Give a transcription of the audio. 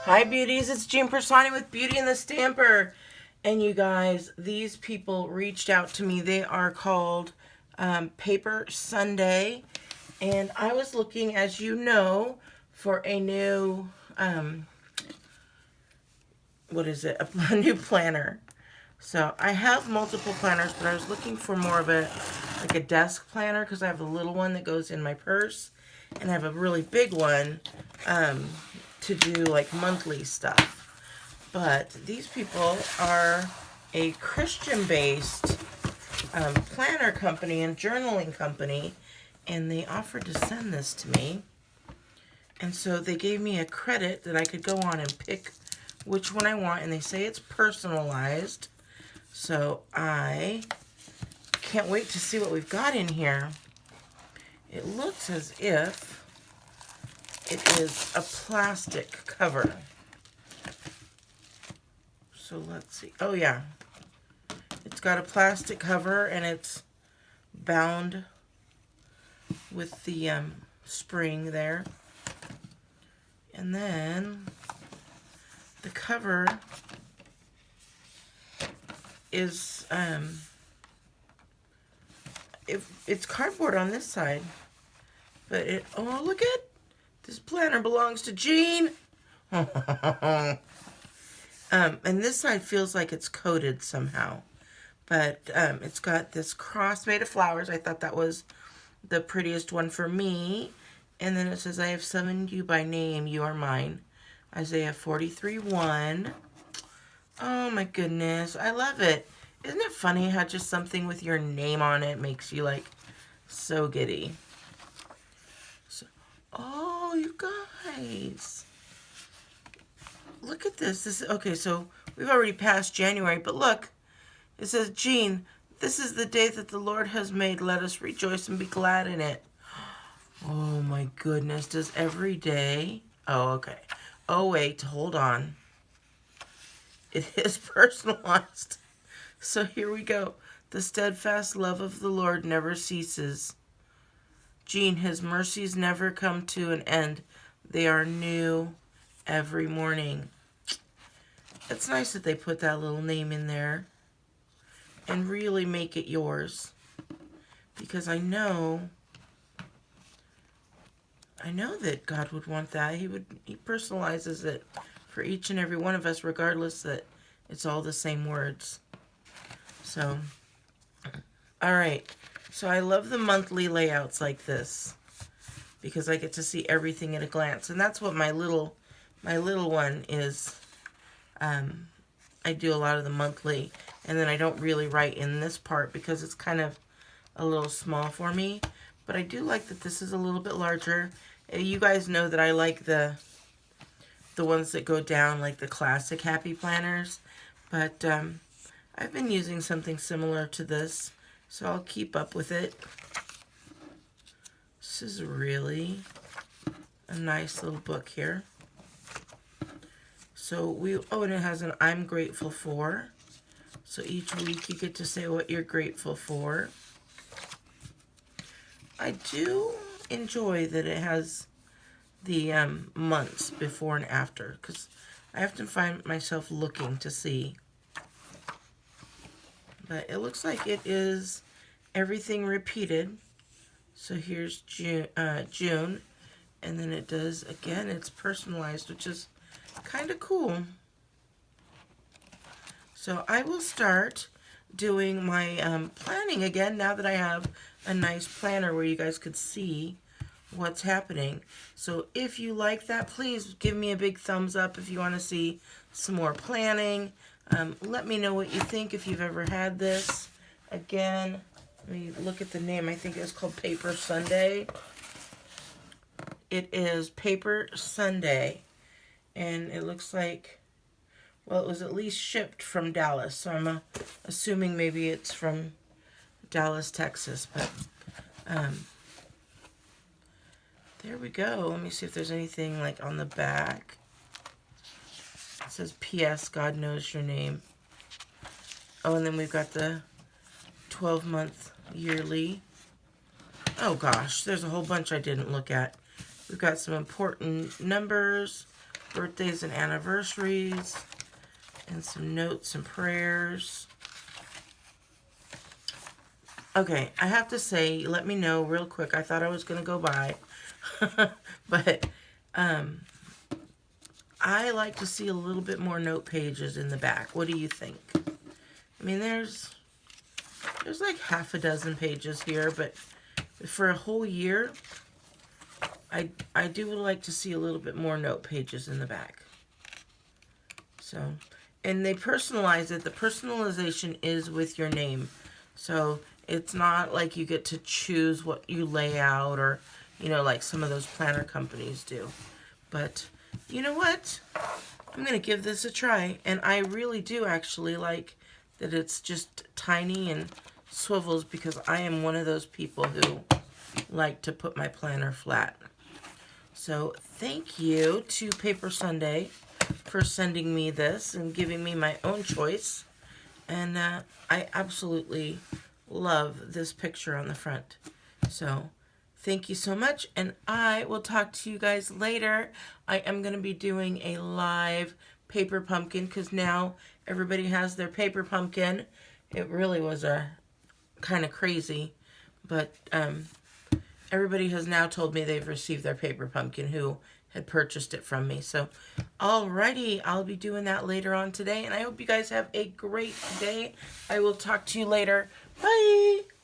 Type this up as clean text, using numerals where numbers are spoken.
Hi beauties, it's Jean Persani with Beauty and the Stamper. And you guys, these people reached out to me. They are called Paper Sunday. And I was looking, as you know, for a new, what is it? A new planner. So I have multiple planners, but I was looking for more of a, like a desk planner because I have a little one that goes in my purse. And I have a really big one to do like monthly stuff. But these people are a Christian-based planner company and journaling company, and they offered to send this to me. And so they gave me a credit that I could go on and pick which one I want, and they say it's personalized. So I can't wait to see what we've got in here. It looks as if it is a plastic cover. So let's see. Oh yeah. It's got a plastic cover and it's bound with the spring there. And then the cover is it's cardboard on this side. But it, oh look at, this planner belongs to Jean. And this side feels like it's coated somehow. But it's got this cross made of flowers. I thought that was the prettiest one for me. And then it says, I have summoned you by name. You are mine. Isaiah 43:1. Oh my goodness. I love it. Isn't it funny how just something with your name on it makes you like so giddy? So, oh, you guys. Look at this. This okay, so we've already passed January, but look. It says, Jean, this is the day that the Lord has made. Let us rejoice and be glad in it. Oh my goodness. Does every day? Oh, okay. Oh, wait. Hold on. It is personalized. So here we go. The steadfast love of the Lord never ceases. Jean, his mercies never come to an end. They are new every morning. It's nice that they put that little name in there and really make it yours, because I know that God would want that. He personalizes it for each and every one of us, regardless that it's all the same words. So, all right. So I love the monthly layouts like this because I get to see everything at a glance, and that's what my little one is. I do a lot of the monthly, and then I don't really write in this part because it's kind of a little small for me. But I do like that this is a little bit larger. You guys know that I like the ones that go down, like the classic Happy Planners. But I've been using something similar to this, so I'll keep up with it. This is really a nice little book here. So and it has an I'm grateful for. So each week you get to say what you're grateful for. I do enjoy that it has the months before and after, because I often find myself looking to see. But it looks like it is everything repeated. So here's June, and then it does, again, it's personalized, which is kind of cool. So I will start doing my planning again now that I have a nice planner where you guys could see what's happening. So if you like that, please give me a big thumbs up if you want to see some more planning. Let me know what you think if you've ever had this. Again, let me look at the name. I think it's called Paper Sunday. It is Paper Sunday. And it looks like, well, it was at least shipped from Dallas. So I'm assuming maybe it's from Dallas, Texas. But there we go. Let me see if there's anything like on the back. It says, P.S. God knows your name. Oh, and then we've got the 12-month yearly. Oh gosh, there's a whole bunch I didn't look at. We've got some important numbers. birthdays and anniversaries, and some notes and prayers. Okay, I have to say, let me know real quick. I thought I was going to go by, but I like to see a little bit more note pages in the back. What do you think? I mean, there's like half a dozen pages here, but for a whole year, I do like to see a little bit more note pages in the back. So, and they personalize it. The personalization is with your name. So it's not like you get to choose what you lay out, or, you know, like some of those planner companies do. But you know what? I'm going to give this a try. And I really do actually like that it's just tiny and swivels, because I am one of those people who like to put my planner flat. So thank you to Paper Sunday for sending me this and giving me my own choice. And I absolutely love this picture on the front. So thank you so much, and I will talk to you guys later. I am going to be doing a live paper pumpkin, because now everybody has their paper pumpkin. It really was a kind of crazy, but everybody has now told me they've received their paper pumpkin who had purchased it from me. So alrighty, I'll be doing that later on today, and I hope you guys have a great day. I will talk to you later. Bye!